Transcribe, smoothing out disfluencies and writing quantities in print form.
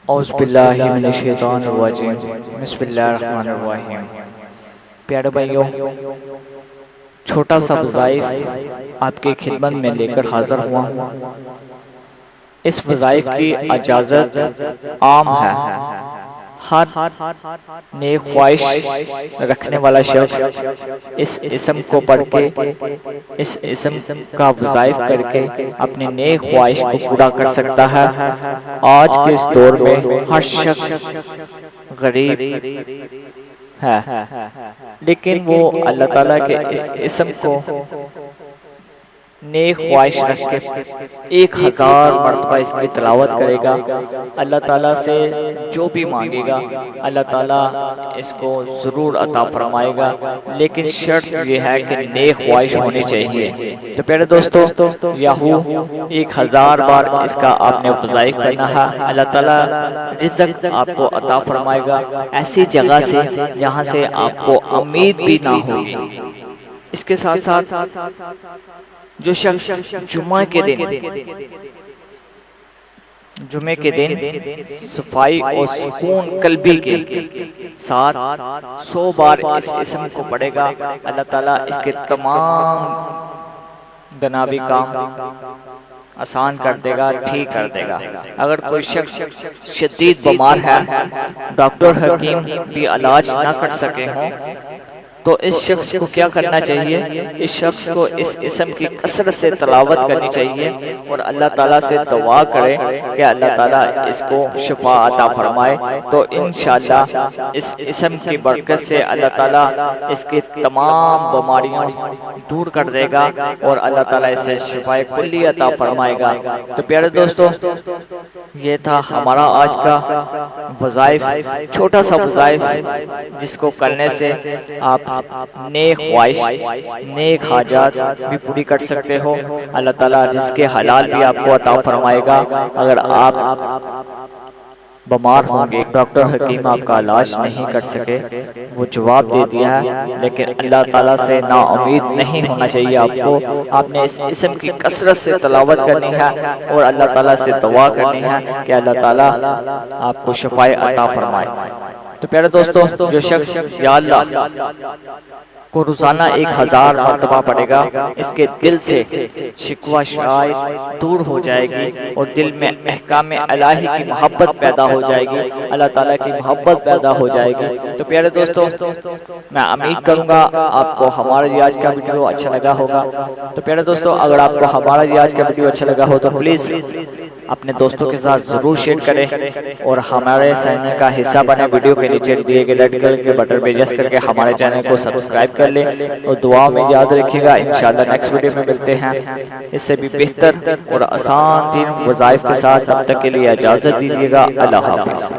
اعوذ باللہ من الشیطان الرجیم بسم اللہ الرحمن الرحیم۔ پیارے بھائیوں، چھوٹا سا وظائف آپ کی خدمت میں لے کر حاضر ہوا ہوں۔ اس وظائف کی اجازت عام ہے۔ ہر نیک خواہش رکھنے والا شخص اس اسم کو پڑھ کے، اس اسم کا وظائف کر کے اپنی نیک خواہش کو پورا کر سکتا ہے۔ آج کے اس دور میں ہر شخص غریب ہے، لیکن وہ اللہ تعالیٰ کے اس اسم کو نیک خواہش رکھ کے 1000 مرتبہ اس کی تلاوت کرے گا، اللہ تعالیٰ سے جو بھی مانگے گا اللہ تعالیٰ اس کو ضرور عطا فرمائے گا، لیکن شرط یہ ہے کہ نیک خواہش ہونی چاہیے۔ تو پیارے دوستو، یہو 1000 بار اس کا آپ نے وظائف کرنا ہے، اللہ تعالیٰ رزق آپ کو عطا فرمائے گا ایسی جگہ سے جہاں سے آپ کو امید بھی نہ ہوگی۔ اس کے ساتھ ساتھ جو شخص جمعہ کے دن صفائی اور سکون قلبی کے ساتھ 100 بار اس اسم کو پڑھے گا، اللہ تعالیٰ اس کے تمام دنیاوی کام آسان کر دے گا، ٹھیک کر دے گا۔ اگر کوئی شخص شدید بیمار ہے، ڈاکٹر حکیم بھی علاج نہ کر سکے ہوں، تو اس شخص کو کیا کرنا چاہیے؟ اس شخص کو اس اسم کی کثرت سے تلاوت کرنی چاہیے اور اللہ تعالیٰ سے دعا کرے کہ اللہ تعالیٰ اس کو شفا عطا فرمائے۔ تو انشاءاللہ اس اسم کی برکت سے اللہ تعالیٰ اس کی تمام بیماریاں دور کر دے گا اور اللہ تعالیٰ اسے شفا کلی عطا فرمائے گا۔ تو پیارے دوستو، یہ تھا ہمارا آج کا وظائف، چھوٹا سا وظائف جس کو کرنے سے آپ نیک خواہش، نیک حاجات بھی پوری کر سکتے ہو۔ اللہ تعالیٰ رزق حلال بھی آپ کو عطا فرمائے گا۔ اگر آپ بیمار ہوں گے، ڈاکٹر حکیم آپ کا علاج نہیں کر سکے، وہ جواب دے دیا ہے، لیکن اللہ تعالیٰ سے نا امید نہیں ہونا چاہیے آپ کو۔ آپ نے اس اسم کی کثرت سے تلاوت کرنی ہے اور اللہ تعالیٰ سے دعا کرنی ہے کہ اللہ تعالیٰ آپ کو شفا عطا فرمائے۔ تو پیارے دوستو، جو شخص یا اللہ کو روزانہ 1000 مرتبہ پڑھے گا، اس کے دل سے شکوہ شکایت دور ہو جائے گی اور دل میں احکام الہی کی محبت پیدا ہو جائے گی، اللہ تعالیٰ کی محبت پیدا ہو جائے گی۔ تو پیارے دوستو، میں امید کروں گا آپ کو ہمارا یہ آج کا ویڈیو اچھا لگا ہوگا۔ تو پیارے دوستو، اگر آپ کو ہمارا یہ آج کا ویڈیو اچھا لگا ہو تو پلیز اپنے دوستوں کے ساتھ ضرور شیئر کریں اور ہمارے چینل کا حصہ بنے۔ ویڈیو کے نیچے دیے گئے ریڈ کلر کے بٹن پہ پریس کر کے ہمارے چینل کو سبسکرائب کر لیں اور دعا میں یاد رکھیے گا۔ انشاءاللہ نیکسٹ ویڈیو میں ملتے ہیں اس سے بھی بہتر اور آسان ترین وظائف کے ساتھ۔ تب تک کے لیے اجازت دیجیے گا۔ اللہ حافظ۔